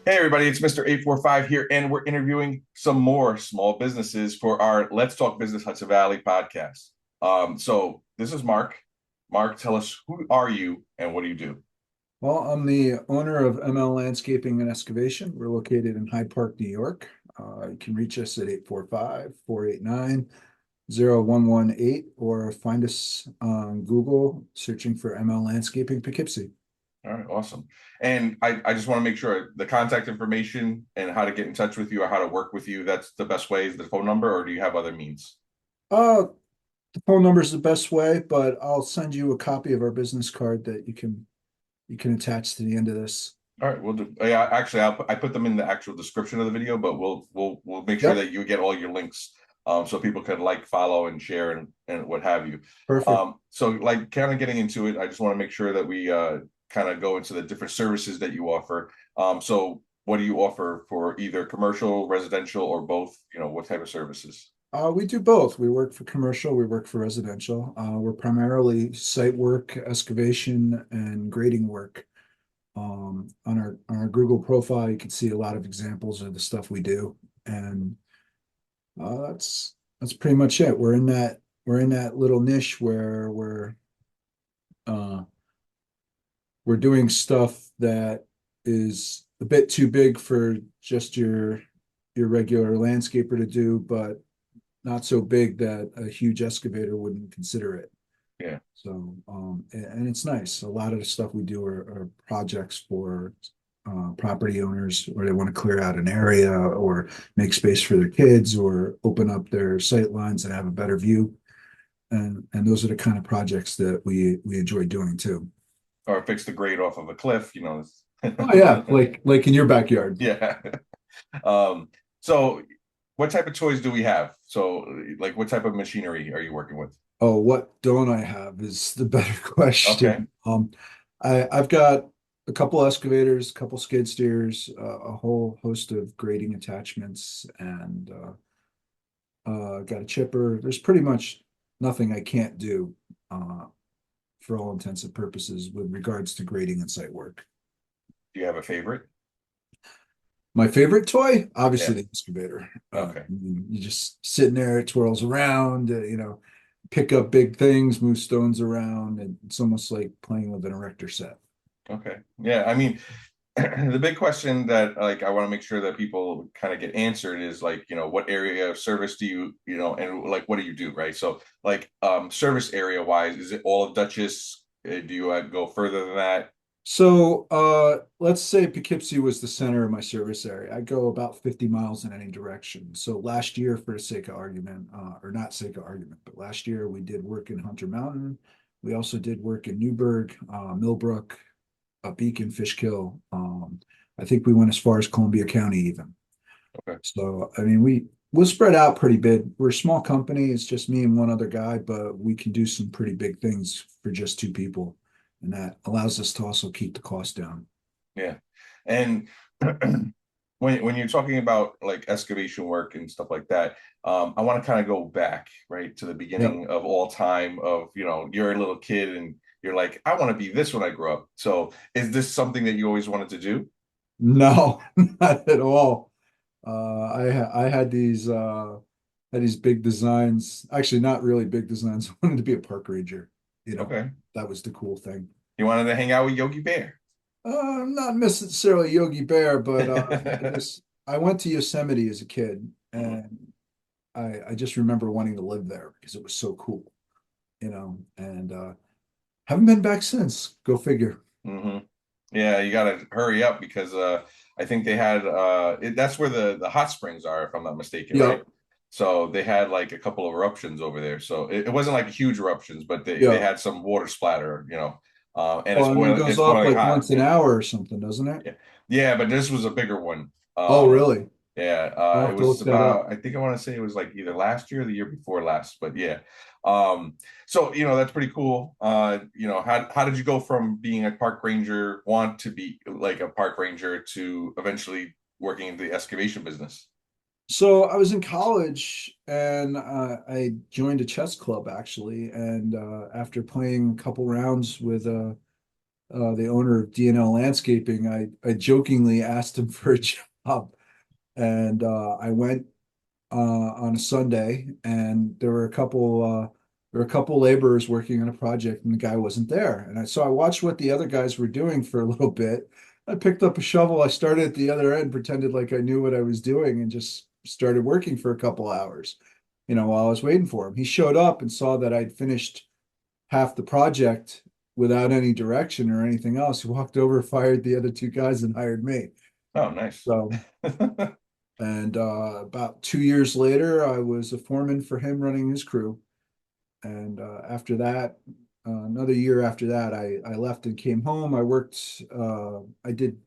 Hey everybody, it's Mr. 845 here, and we're interviewing some more small businesses for our Let's Talk Business Hudson Valley podcast. So this is Mark. Mark, tell us, who are you and what do you do? Well, I'm the owner of ML Landscaping and Excavation. We're located in Hyde Park, New York. You can reach us at 845-489-0118 or find us on Google searching for ML Landscaping Poughkeepsie. All right, awesome. And I just want to make sure the contact information and how to get in touch with you or how to work with you, that's the best way is the phone number, or do you have other means? Uh, the phone number is the best way, but I'll send you a copy of our business card that you can attach to the end of this. All right, we'll do. Yeah, actually, I put them in the actual description of the video, but we'll make sure Yep, that you get all your links, so people can like, follow, and share, and what have you. perfect. So like kind of getting into it, I just want to make sure that we kind of go into the different services that you offer. So what do you offer for either commercial, residential, or both? You know, what type of services? We do both. We work for commercial, we work for residential. We're primarily site work, excavation, and grading work. On our Google profile, you can see a lot of examples of the stuff we do, and that's pretty much it. We're in that little niche where uh, we're doing stuff that is a bit too big for just your regular landscaper to do, but not so big that a huge excavator wouldn't consider it. Yeah. So, and it's nice. A lot of the stuff we do are projects for property owners where they want to clear out an area or make space for their kids or open up their sight lines and have a better view. And those are the kind of projects that we enjoy doing too. Or fix the grade off of a cliff, you know. Oh yeah, like in your backyard. Yeah. Um, so what type of toys do we have? So like what type of machinery are you working with? Oh, what don't I have is the better Okay. question. I've got a couple excavators, a couple skid steers, a whole host of grading attachments, and got a chipper. There's pretty much nothing I can't do for all intents and purposes with regards to grading and site work. Do you have a favorite? My favorite toy, Yeah. obviously the excavator. Okay. You just sitting there, it twirls around, pick up big things, move stones around, and it's almost like playing with an erector set. Okay. Yeah. I mean, the big question that like I want to make sure that people kind of get answered is like, what area of service do and like what do you do, right? So like service area wise, is it all of Dutchess? Do you go further than that? So let's say Poughkeepsie was the center of my service area. I go about 50 miles in any direction. So last year, for the sake of argument, or not sake of argument, but last year we did work in Hunter Mountain. We also did work in Newburgh, Millbrook, Beacon, Fishkill. I think we went as far as Columbia County even. Okay. So I mean, we'll spread out pretty big. We're a small company. It's just me and one other guy, but we can do some pretty big things for just two people, and that allows us to also keep the cost down. Yeah. And when you're talking about like excavation work and stuff like that, I want to kind of go back, right, to the Yep. beginning of all time of, you're a little kid and you're like, I want to be this when I grow up. So is this something that you always wanted to do? No, not at all. I had these big designs. Actually, not really big designs. I wanted to be a park ranger. You know, Okay. that was the cool thing. You wanted to hang out with Yogi Bear. Not necessarily Yogi Bear, but I went to Yosemite as a kid, Mhm. and I just remember wanting to live there because it was so cool, and haven't been back since. Go figure. Hmm. Yeah, you got to hurry up because I think they had that's where the hot springs are, if I'm not mistaken, right? Yep. So they had like a couple of eruptions over there. So it wasn't like huge eruptions, but they Yeah. had some water splatter, and Well, I mean, it goes it's off boiling like hot. once an hour or something, doesn't it? Yeah, yeah, but this was a bigger one. Oh, really? Yeah, I'll it have to was look that up. about, I think I want to say it was like either last year or the year before last, but yeah. So that's pretty cool. How did you go from being a park ranger, want to be like a park ranger, to eventually working in the excavation business? So I was in college and I joined a chess club actually. And after playing a couple rounds with the owner of D&L Landscaping, I jokingly asked him for a job, and I went on a Sunday, and there were a couple laborers working on a project, and the guy wasn't there. And I watched what the other guys were doing for a little bit. I picked up a shovel. I started at the other end, pretended like I knew what I was doing, and just started working for a couple hours, while I was waiting for him. He showed up and saw that I'd finished half the project without any direction or anything else. He walked over, fired the other two guys, and hired me. Oh, nice. So, and about 2 years later, I was a foreman for him running his crew. And after that, another year after that, I left and came home. I did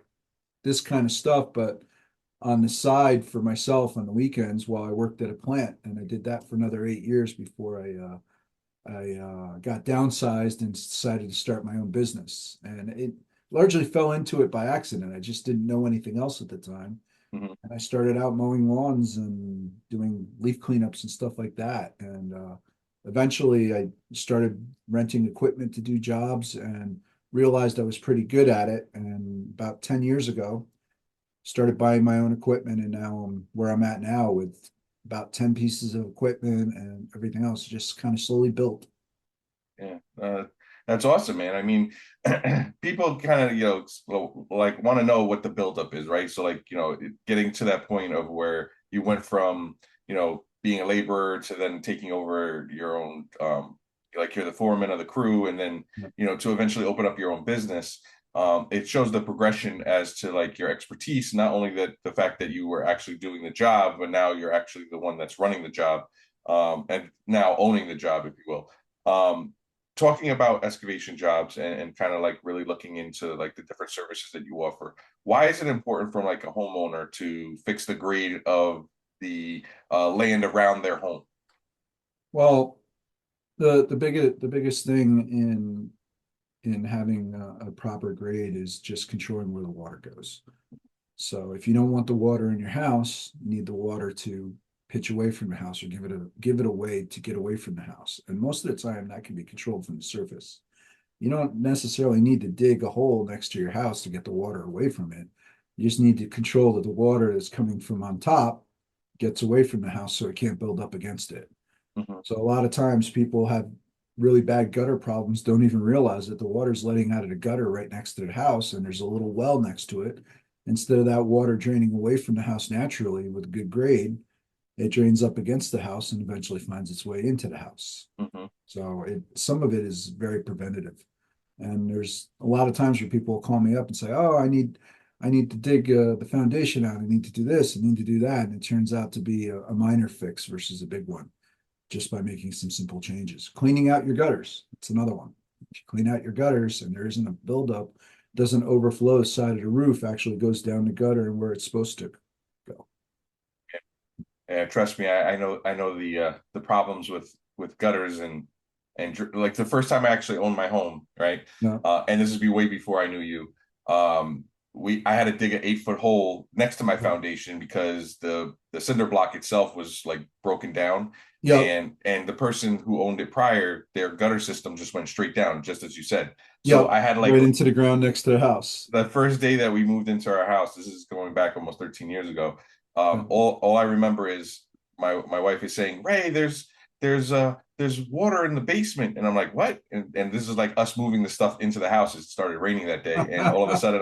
this kind of stuff, but on the side for myself on the weekends while I worked at a plant. And I did that for another 8 years before I got downsized and decided to start my own business. And it largely fell into it by accident. I just didn't know anything else at the time. Mhm. And I started out mowing lawns and doing leaf cleanups and stuff like that. And eventually I started renting equipment to do jobs and realized I was pretty good at it. And about 10 years ago, started buying my own equipment. And now I'm where I'm at now with about 10 pieces of equipment, and everything else just kind of slowly built. Yeah, that's awesome, man. I mean, people kind of, like want to know what the buildup is, right? So, like, getting to that point of where you went from, being a laborer to then taking over your own, like you're the foreman of the crew, and then, to eventually open up your own business. It shows the progression as to like your expertise, not only that the fact that you were actually doing the job, but now you're actually the one that's running the job, and now owning the job, if you will. Talking about excavation jobs and kind of like really looking into like the different services that you offer, why is it important for like a homeowner to fix the grade of the land around their home? Well, the biggest thing in having a proper grade is just controlling where the water goes. So if you don't want the water in your house, you need the water to pitch away from the house or give it away to get away from the house. And most of the time that can be controlled from the surface. You don't necessarily need to dig a hole next to your house to get the water away from it. You just need to control that the water that's coming from on top gets away from the house so it can't build up against it. Mhm. So a lot of times people have really bad gutter problems, don't even realize that the water's letting out of the gutter right next to their house, and there's a little well next to it. Instead of that water draining away from the house naturally with a good grade, it drains up against the house and eventually finds its way into the house. Mhm. So some of it is very preventative. And there's a lot of times where people will call me up and say, "Oh, I need to dig the foundation out. I need to do this. I need to do that." And it turns out to be a minor fix versus a big one, just by making some simple changes. Cleaning out your gutters. It's another one. If you clean out your gutters and there isn't a buildup, doesn't overflow the side of the roof, actually goes down the gutter and where it's supposed to go. Yeah, trust me, I know the problems with gutters and like the first time I actually owned my home, right? No. And this is be way before I knew you. I had to dig an 8 foot hole next to my foundation because the cinder block itself was like broken down, Yep. and the person who owned it prior, their gutter system just went straight down, just as you said. So Yep. I had like Right into the ground next to the house. the first day that we moved into our house, this is going back almost 13 years ago. Um, All I remember is my wife is saying, "Ray, there's water in the basement," and I'm like, "What?" And this is like us moving the stuff into the house. It started raining that day, and all of a sudden,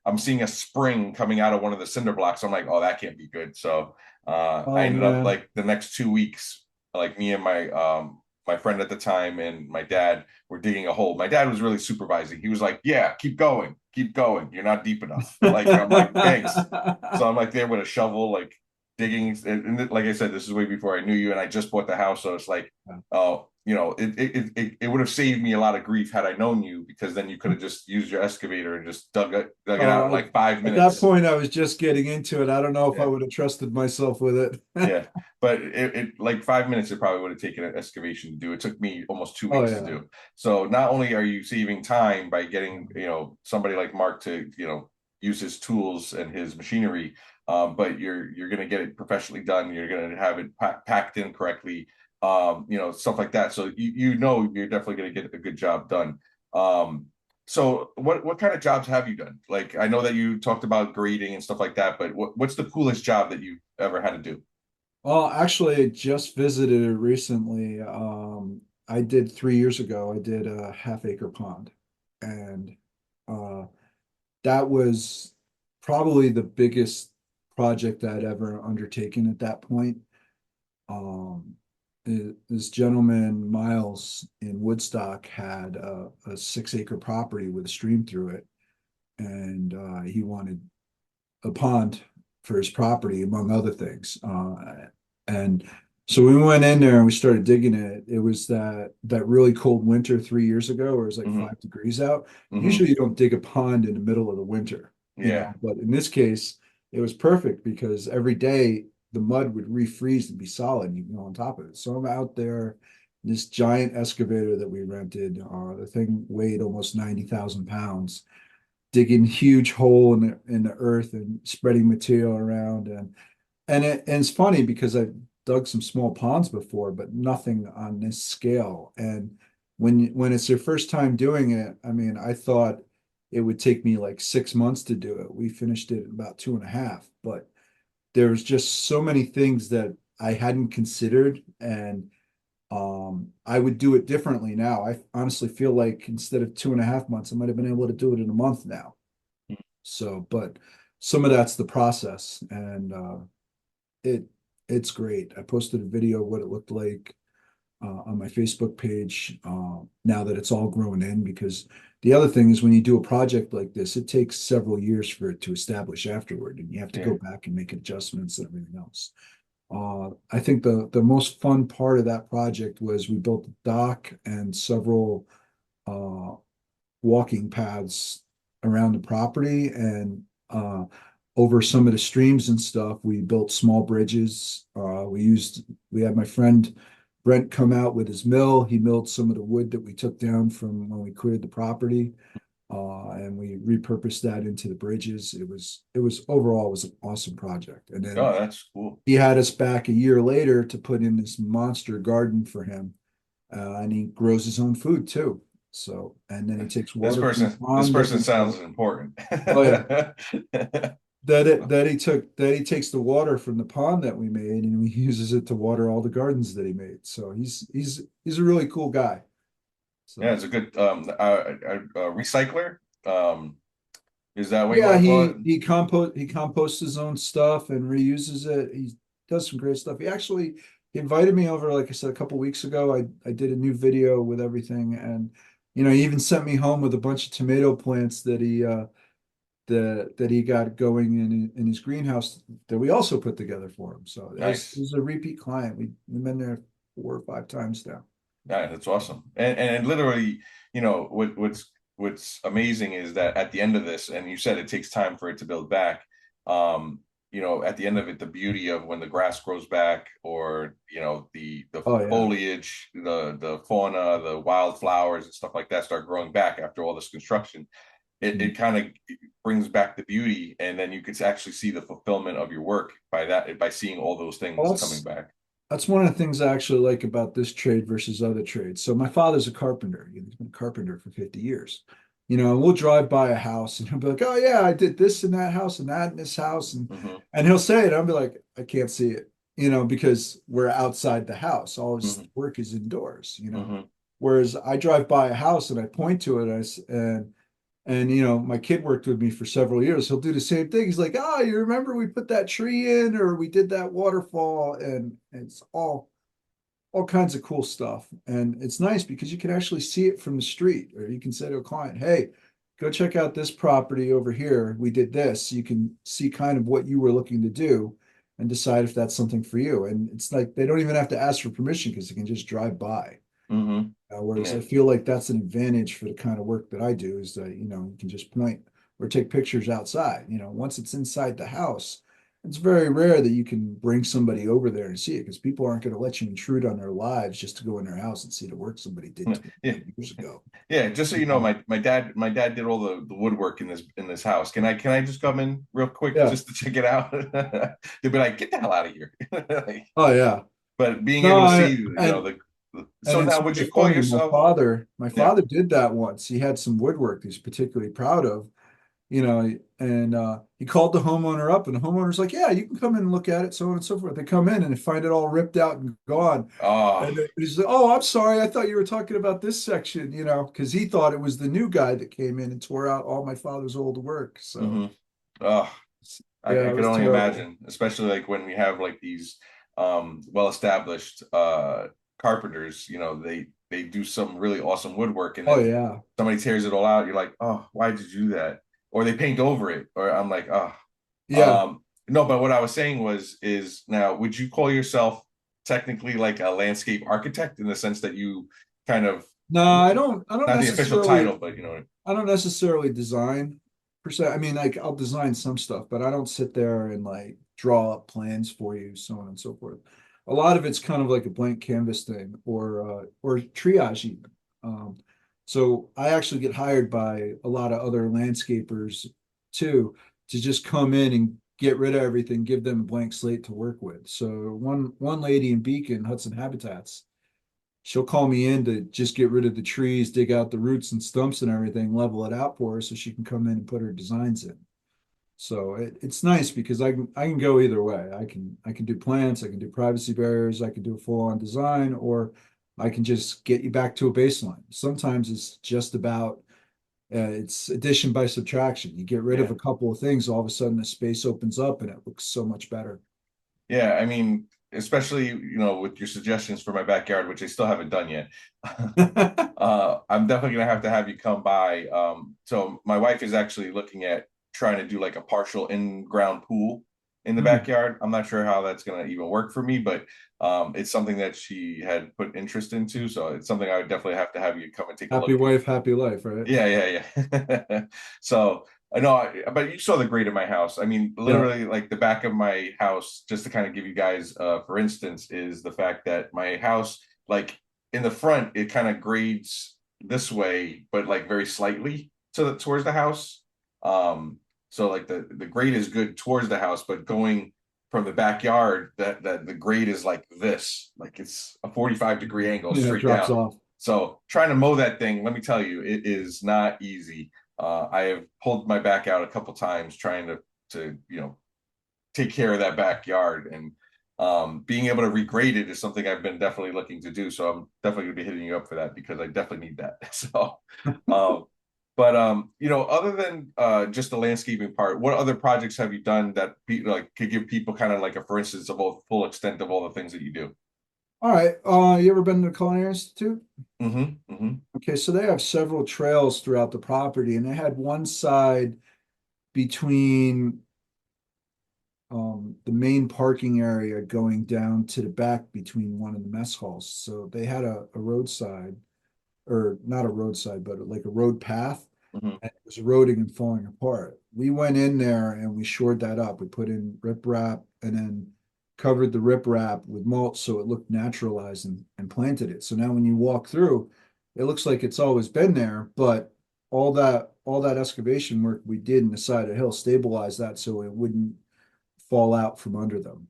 I'm seeing a spring coming out of one of the cinder blocks. I'm like, "Oh, that can't be good." So I oh ended up man. like the next 2 weeks, like me and my friend at the time and my dad were digging a hole. My dad was really supervising. He was like, "Yeah, keep going, keep going. You're not deep enough." Like I'm like, "Thanks." So I'm like there with a shovel, like digging. And like I said, this is way before I knew you, and I just bought the house, so it's like, oh, it would have saved me a lot of grief had I known you, because then you could have just used your excavator and just dug it out in Uh, like five at that minutes. point, I was just getting into it. I don't know if I Yeah. would have trusted myself with it. Yeah, but it like 5 minutes it probably would have taken an excavation to do. It took me almost two Oh weeks to yeah. do. So not only are you saving time by getting, somebody like Mark to, use his tools and his machinery, but you're gonna get it professionally done. You're gonna have it packed in correctly, stuff like that. So you're definitely gonna get a good job done. Um, So what kind of jobs have you done? Like I know that you talked about grading and stuff like that, but what's the coolest job that you've ever had to do? Well, actually, I just visited it recently. I did 3 years ago. I did a half-acre pond, and uh, that was probably the biggest project I'd ever undertaken at that point. Um, this gentleman, Miles, in Woodstock had a 6 acre property with a stream through it, and he wanted a pond for his property, among other things. And so we went in there and we started digging it. It was that really cold winter 3 years ago, where it was like Hmm. 5 degrees out. Hmm. Usually, you don't dig a pond in the middle of the winter, Yeah. but in this case, it was perfect because every day the mud would refreeze and be solid, and you can go on top of it. So I'm out there. This giant excavator that we rented, the thing weighed almost 90,000 pounds, digging huge hole in the earth and spreading material around. And it's funny because I've dug some small ponds before, but nothing on this scale. And when it's your first time doing it, I mean, I thought it would take me like 6 months to do it. We finished it in about 2.5, but there's just so many things that I hadn't considered, and I would do it differently now. I honestly feel like instead of 2.5 months, I might have been able to do it in a month now. So, but some of that's the process, and it it's great. I posted a video of what it looked like on my Facebook page now that it's all grown in, because the other thing is when you do a project like this, it takes several years for it to establish afterward, and you have to Yeah. go back and make adjustments and everything else. I think the most fun part of that project was we built a dock and several uh, walking paths around the property, and over some of the streams and stuff, we built small bridges. We had my friend Brent come out with his mill. He milled some of the wood that we took down from when we cleared the property, and we repurposed that into the bridges. It was overall it was an awesome project. And then Oh, that's cool. he had us back a year later to put in this monster garden for him, and he grows his own food too. So, and then he takes This water from the person, this pond person every day. sounds important. Oh yeah, that he takes the water from the pond that we made and he uses it to water all the gardens that he made. So he's a really cool guy. Yeah, So it's a good recycler. Is that what you yeah, want to call it? he composts his own stuff and reuses it. He does some great stuff. He invited me over, like I said, a couple weeks ago. I did a new video with everything, and he even sent me home with a bunch of tomato plants that he got going in his greenhouse that we also put together for him. So it Nice. was a repeat client. We've been there 4 or 5 times now. Yeah, that's awesome. And literally, what's amazing is that at the end of this, and you said it takes time for it to build back. Um, at the end of it, the beauty of when the grass grows back, or the Oh yeah. foliage, the fauna, the wildflowers and stuff like that start growing back after all this construction. It kind of brings back the beauty, and then you could actually see the fulfillment of your work by seeing all those Well, things coming back. that's one of the things I actually like about this trade versus other trades. So my father's a carpenter. He's been a carpenter for 50 years. And we'll drive by a house and he'll be like, "Oh yeah, I did this in that house and that in this house," and Hmm. and he'll say it. I'll be like, "I can't see it," because we're outside the house. All his Hmm. work is indoors. Hmm. Whereas I drive by a house and I point to it, and my kid worked with me for several years. He'll do the same thing. He's like, "Oh, you remember we put that tree in, or we did that waterfall," and it's all kinds of cool stuff. And it's nice because you can actually see it from the street, or you can say to a client, "Hey, go check out this property over here. We did this." You can see kind of what you were looking to do and decide if that's something for you. And it's like they don't even have to ask for permission because they can just drive by. Hmm. Whereas I Yeah. feel like that's an advantage for the kind of work that I do, is that, you can just point or take pictures outside. Once it's inside the house, it's very rare that you can bring somebody over there and see it, because people aren't going to let you intrude on their lives just to go in their house and see the work somebody did Yeah. 20 years ago. Yeah, just so You you know, know? my dad did all the woodwork in this house. Can I just come in real quick Yeah. just to check it out? They'd be like, get the hell out of here. Like, Oh yeah. but being No, able to see, I and And So it's now, would really you call funny. yourself? My Yeah. father did that once. He had some woodwork he's particularly proud of, and he called the homeowner up, and the homeowner's like, "Yeah, you can come in and look at it, so on and so forth." They come in and they find it all ripped out and gone. Oh. And he's like, "Oh, I'm sorry. I thought you were talking about this section, because he thought it was the new guy that came in and tore out all my father's old work." So, Hmm. Oh. I yeah, it could was only terrible. imagine, especially like when we have like these well-established carpenters, they do some really awesome woodwork and Oh then yeah, somebody tears it all out. You're like, oh, why did you do that? Or they paint over it. Or I'm like, oh. yeah. No, but what I was saying is now, would you call yourself technically like a landscape architect in the sense that you kind of, No, I don't. not the official title, but I don't necessarily design per se. I mean, like I'll design some stuff, but I don't sit there and like draw up plans for you, so on and so forth. A lot of it's kind of like a blank canvas thing, or triage even. Um, so I actually get hired by a lot of other landscapers too to just come in and get rid of everything, give them a blank slate to work with. So one lady in Beacon, Hudson Habitats, she'll call me in to just get rid of the trees, dig out the roots and stumps and everything, level it out for her so she can come in and put her designs in. So it's nice because I can go either way. I can do plants, I can do privacy barriers, I can do a full-on design, or I can just get you back to a baseline. Sometimes it's just about it's addition by subtraction. You get rid of yeah. a couple of things, all of a sudden the space opens up and it looks so much better. Yeah, I mean, especially, with your suggestions for my backyard, which I still haven't done yet. I'm definitely gonna have to have you come by. So my wife is actually looking at trying to do like a partial in-ground pool in the Hmm. backyard. I'm not sure how that's gonna even work for me, but it's something that she had put interest into. So it's something I would definitely have to have you come and take a Happy look at. wife, happy life, right? Yeah, yeah, yeah. So I know, but you saw the grade of my house. I mean, Yeah. literally, like the back of my house, just to kind of give you guys, for instance, is the fact that my house, like in the front, it kind of grades this way, but like very slightly towards the house. Um, so like the grade is good towards the house, but going from the backyard, that the grade is like this, like it's a 45-degree angle Yeah, it straight drops down. off. So trying to mow that thing, let me tell you, it is not easy. I have pulled my back out a couple times trying to take care of that backyard, and being able to regrade it is something I've been definitely looking to do. So I'm definitely gonna be hitting you up for that because I definitely need that. So, um, but other than just the landscaping part, what other projects have you done that like could give people kind of like a for instance of all full extent of all the things that you do? All right. You ever been to the Culinary Institute? Mm-hmm. Mm-hmm. Okay, so they have several trails throughout the property, and they had one side between the main parking area going down to the back between one of the mess halls. So they had a roadside, or not a roadside, but like a road path, Mm-hmm. and it was eroding and falling apart. We went in there and we shored that up. We put in riprap and then covered the riprap with mulch so it looked naturalized and planted it. So now when you walk through, it looks like it's always been there, but all that excavation work we did in the side of the hill stabilized that so it wouldn't fall out from under them.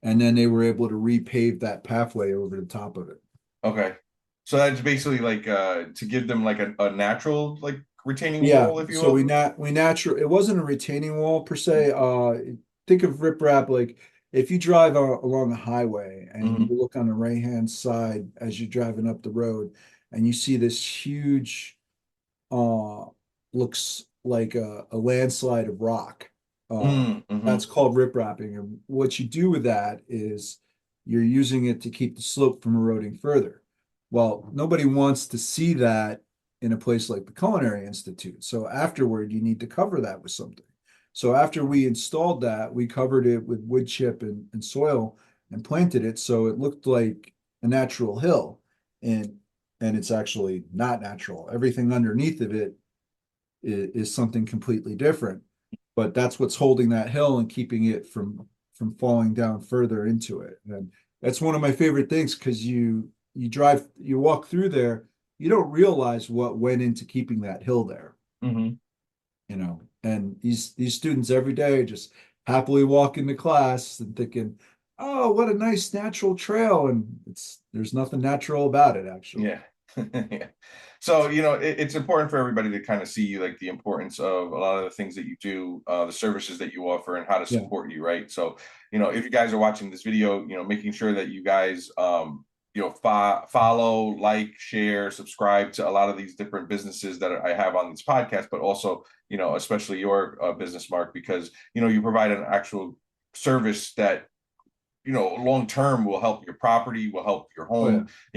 And then they were able to repave that pathway over the top of it. Okay. So that's basically like to give them like a natural like retaining Yeah, wall, if you so will. we natural it wasn't a retaining wall per se. Think of riprap like if you drive along a highway and you Mm-hmm. look on the right hand side as you're driving up the road and you see this huge uh looks like a landslide of rock. Mm-hmm. That's called riprapping. And what you do with that is you're using it to keep the slope from eroding further. Well, nobody wants to see that in a place like the Culinary Institute. So afterward, you need to cover that with something. So after we installed that, we covered it with wood chip and soil and planted it so it looked like a natural hill. And and it's actually not natural. Everything underneath of it is something completely different. But that's what's holding that hill and keeping it from falling down further into it. And that's one of my favorite things because you walk through there, you don't realize what went into keeping that hill there, Mm-hmm. And these students every day just happily walk into class and thinking, oh, what a nice natural trail. And there's nothing natural about it, actually. Yeah. Yeah. So, it's important for everybody to kind of see like the importance of a lot of the things that you do, the services that you offer and how to Yeah. support you, right? So, if you guys are watching this video, making sure that you guys, follow, like, share, subscribe to a lot of these different businesses that I have on this podcast, but also, especially your business, Mark, because, you provide an actual service that long term will help your property, will help your Oh, yeah.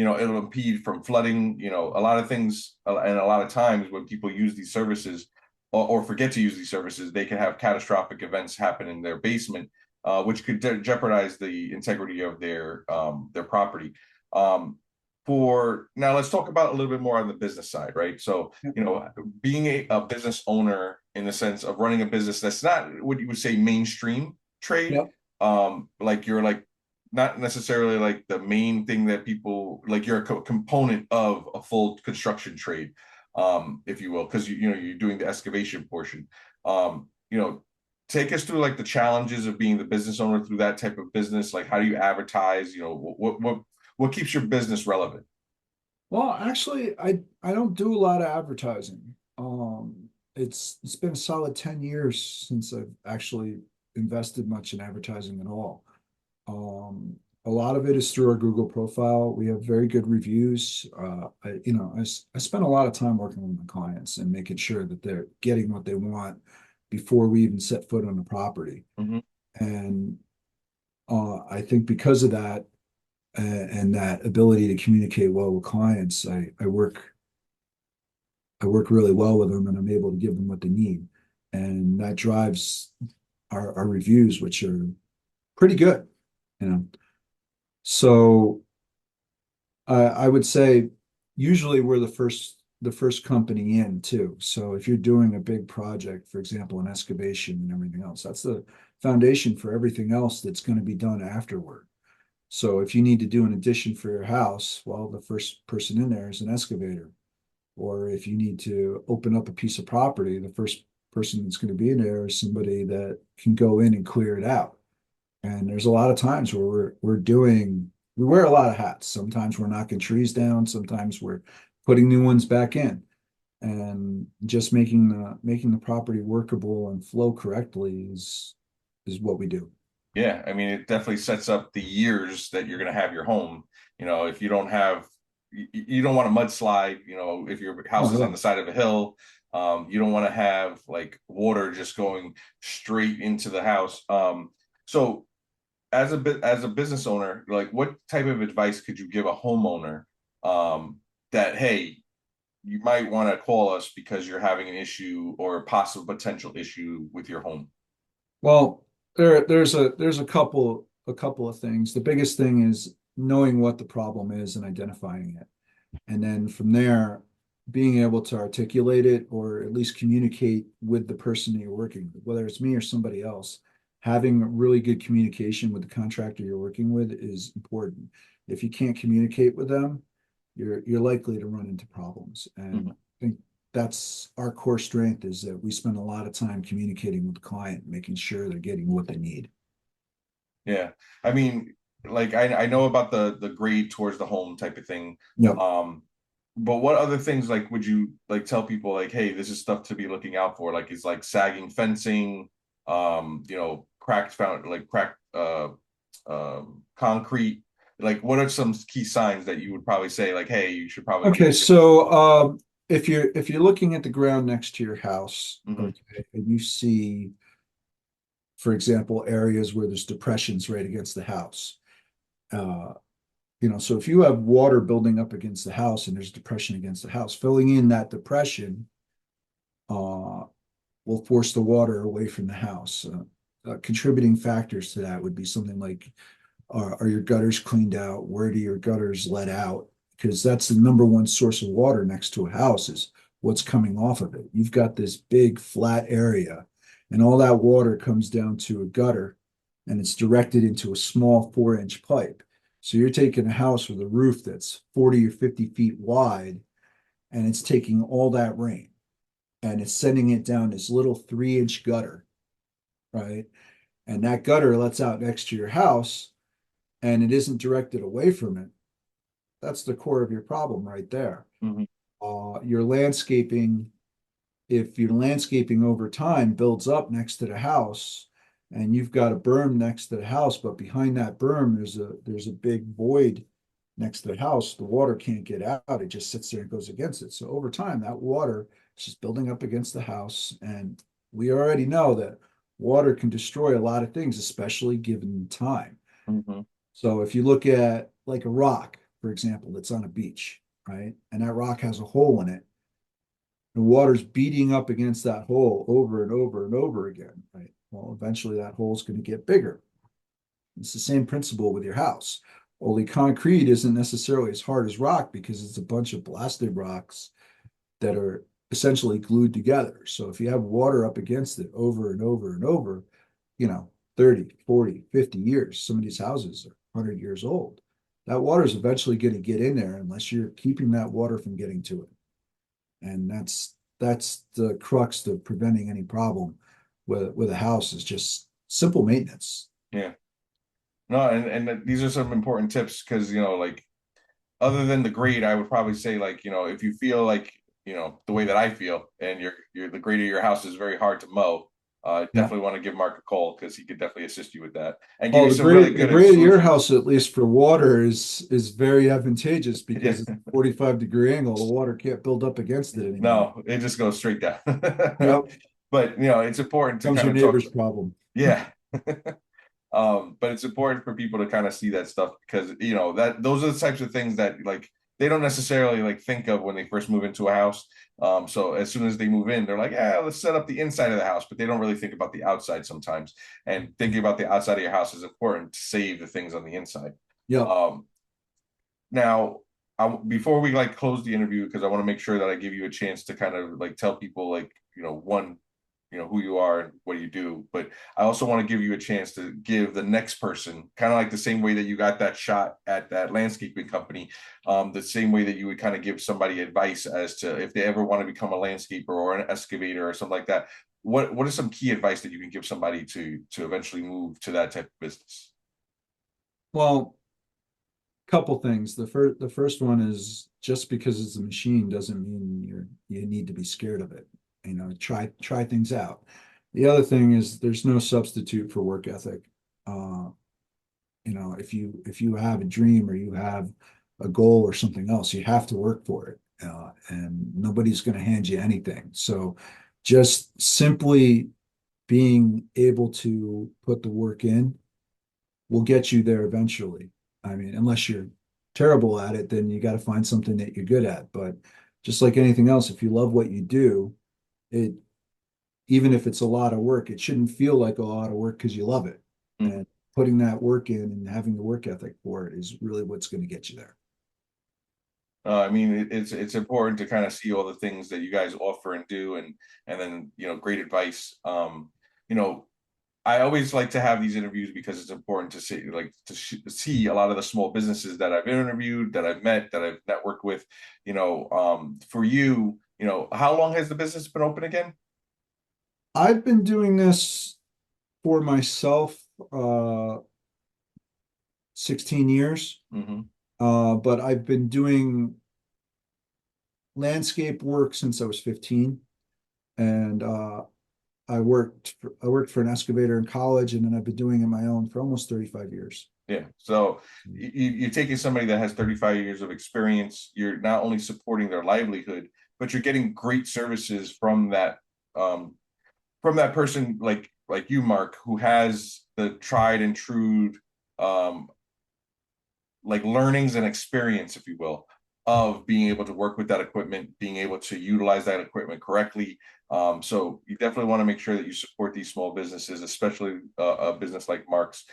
home. It'll impede from flooding. A lot of things, and a lot of times when people use these services or forget to use these services, they can have catastrophic events happen in their basement, which could jeopardize the integrity of their property. For now, let's talk about a little bit more on the business side, right? So, Yeah. being a business owner in the sense of running a business that's not what you would say mainstream trade, Yeah. like you're like not necessarily like the main thing that people like, you're a component of a full construction trade, if you will, because you're doing the excavation portion. Take us through like the challenges of being the business owner through that type of business. Like, how do you advertise? What keeps your business relevant? Well, actually, I don't do a lot of advertising. It's been a solid 10 years since I've actually invested much in advertising at all. Um, a lot of it is through our Google profile. We have very good reviews. I spend a lot of time working with my clients and making sure that they're getting what they want before we even set foot on the property. Mm-hmm. And I think because of that and that ability to communicate well with clients, I work really well with them and I'm able to give them what they need. And that drives our reviews, which are pretty good, you know. So I would say usually we're the first company in too. So if you're doing a big project, for example, an excavation and everything else, that's the foundation for everything else that's going to be done afterward. So if you need to do an addition for your house, well, the first person in there is an excavator. Or if you need to open up a piece of property, the first person that's going to be in there is somebody that can go in and clear it out. And there's a lot of times where we wear a lot of hats. Sometimes we're knocking trees down, sometimes we're putting new ones back in. And just making the property workable and flow correctly is what we do. Yeah, I mean, it definitely sets up the years that you're going to have your home. If you don't have, you don't want a mudslide. If your house Oh is on yeah. the side of a hill, you don't want to have like water just going straight into the house. So as a business owner, like what type of advice could you give a homeowner, that hey, you might want to call us because you're having an issue or a possible potential issue with your home? Well, there's a couple of things. The biggest thing is knowing what the problem is and identifying it. And then from there, being able to articulate it or at least communicate with the person that you're working with, whether it's me or somebody else, having really good communication with the contractor you're working with is important. If you can't communicate with them, you're likely to run into problems. And Mhm. I think that's our core strength is that we spend a lot of time communicating with the client, making sure they're getting what they need. Yeah. I mean, like I know about the grade towards the home type of thing. Yep. Um, but what other things like would you like tell people like, hey, this is stuff to be looking out for? Like is like sagging fencing, cracked concrete. Like what are some key signs that you would probably say like, hey, you should probably Okay, give this. so if you're looking at the ground next to your house, Mhm. okay, and you see, for example, areas where there's depressions right against the house, uh, so if you have water building up against the house and there's depression against the house, filling in that depression uh, will force the water away from the house. Contributing factors to that would be something like are your gutters cleaned out? Where do your gutters let out? Because that's the number one source of water next to a house is what's coming off of it. You've got this big flat area, and all that water comes down to a gutter and it's directed into a small 4-inch pipe. So you're taking a house with a roof that's 40 or 50 feet wide, and it's taking all that rain and it's sending it down this little 3-inch gutter, right? And that gutter lets out next to your house. and it isn't directed away from it, that's the core of your problem right there. Hmm. Your landscaping, if your landscaping over time builds up next to the house and you've got a berm next to the house, but behind that berm there's a big void next to the house, the water can't get out. It just sits there and goes against it. So over time, that water is just building up against the house. And we already know that water can destroy a lot of things, especially given time. Hmm. So if you look at like a rock, for example, that's on a beach, right? And that rock has a hole in it. The water's beating up against that hole over and over and over again, right? Well, eventually that hole's going to get bigger. It's the same principle with your house. Only concrete isn't necessarily as hard as rock because it's a bunch of blasted rocks that are essentially glued together. So if you have water up against it over and over and over, you know, 30, 40, 50 years, some of these houses are 100 years old. That water is eventually going to get in there unless you're keeping that water from getting to it. And that's the crux of preventing any problem with a house is just simple maintenance. Yeah. No, and these are some important tips because, like, other than the grade, I would probably say, like, if you feel like, the way that I feel, and you're the grade of your house is very hard to mow, Yeah. definitely want to give Mark a call because he could definitely assist you with that and give Well, you some really the good grade of your solutions. house, at least for water, is very advantageous Yeah. because it's a 45-degree angle. The water can't build up against it anymore. No, it just goes straight down. Yep. But it's important to Becomes kind your of talk. neighbor's problem. Yeah. But it's important for people to kind of see that stuff because that those are the types of things that, like, they don't necessarily like think of when they first move into a house. So as soon as they move in, they're like, yeah, let's set up the inside of the house, but they don't really think about the outside sometimes. And thinking about the outside of your house is important to save the things on the inside. Yep. Um, Now, before we like close the interview, because I want to make sure that I give you a chance to kind of like tell people, like, one, who you are and what you do. But I also want to give you a chance to give the next person, kind of like the same way that you got that shot at that landscaping company, the same way that you would kind of give somebody advice as to if they ever want to become a landscaper or an excavator or something like that. What is some key advice that you can give somebody to eventually move to that type of business? Well, couple things. The first one is just because it's a machine doesn't mean you need to be scared of it. Try things out. The other thing is there's no substitute for work ethic. Uh, if you have a dream or you have a goal or something else, you have to work for it. And nobody's going to hand you anything. So just simply being able to put the work in will get you there eventually. I mean, unless you're terrible at it, then you got to find something that you're good at. But just like anything else, if you love what you do, it even if it's a lot of work, it shouldn't feel like a lot of work because you love it. Mm-hmm. And putting that work in and having the work ethic for it is really what's going to get you there. I mean, it's important to kind of see all the things that you guys offer and do, and then great advice. You know, I always like to have these interviews because it's important to see, like, see a lot of the small businesses that I've interviewed, that I've met, that I've networked with. For you, how long has the business been open again? I've been doing this for myself 16 years, Hmm. but I've been doing landscape work since I was 15. And I worked for an excavator in college, and then I've been doing it my own for almost 35 years. Yeah. So you're taking somebody that has 35 years of experience. You're not only supporting their livelihood, but you're getting great services um, from that person, like you, Mark, who has the tried and true, um, like, learnings and experience, if you will, of being able to work with that equipment, being able to utilize that equipment correctly. So you definitely want to make sure that you support these small businesses, especially a business like Mark's.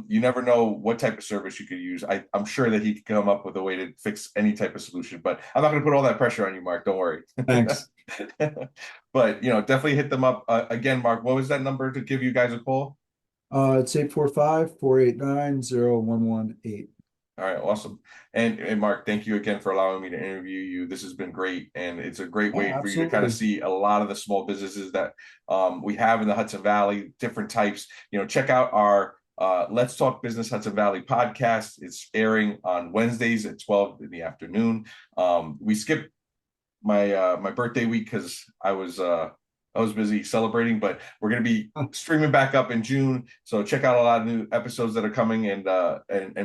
You never know what type of service you could use. I'm sure that he could come up with a way to fix any type of solution, but I'm not going to put all that pressure on you, Mark. Don't worry. Thanks. But definitely hit them up. Again, Mark, what was that number to give you guys a call? It's 845-489-0118. All right, awesome. And Mark, thank you again for allowing me to interview you. This has been great, and it's a great Yeah, way for you to kind of absolutely. see a lot of the small businesses that we have in the Hudson Valley, different types. Check out our Let's Talk Business Hudson Valley podcast. It's airing on Wednesdays at 12 in the afternoon. We skipped my birthday week because I was busy celebrating, but we're gonna be streaming back up in June. So check out a lot of new episodes that are coming, and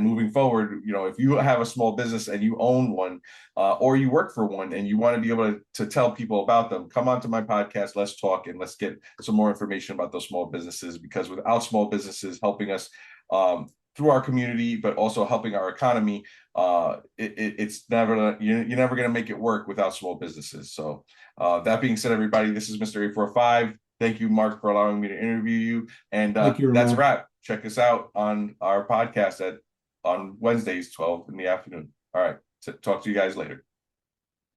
moving forward, if you have a small business and you own one, or you work for one and you want to be able to tell people about them, come onto my podcast. Let's talk and let's get some more information about those small businesses, because without small businesses helping us through our community, but also helping our economy, it's never you're never going to make it work without small businesses. So that being said, everybody, this is Mr. 845. Thank you, Mark, for allowing me to interview you. And Thank you, that's a Ramon. wrap. Check us out on our podcast on Wednesdays, 12 in the afternoon. All right. So talk to you guys later.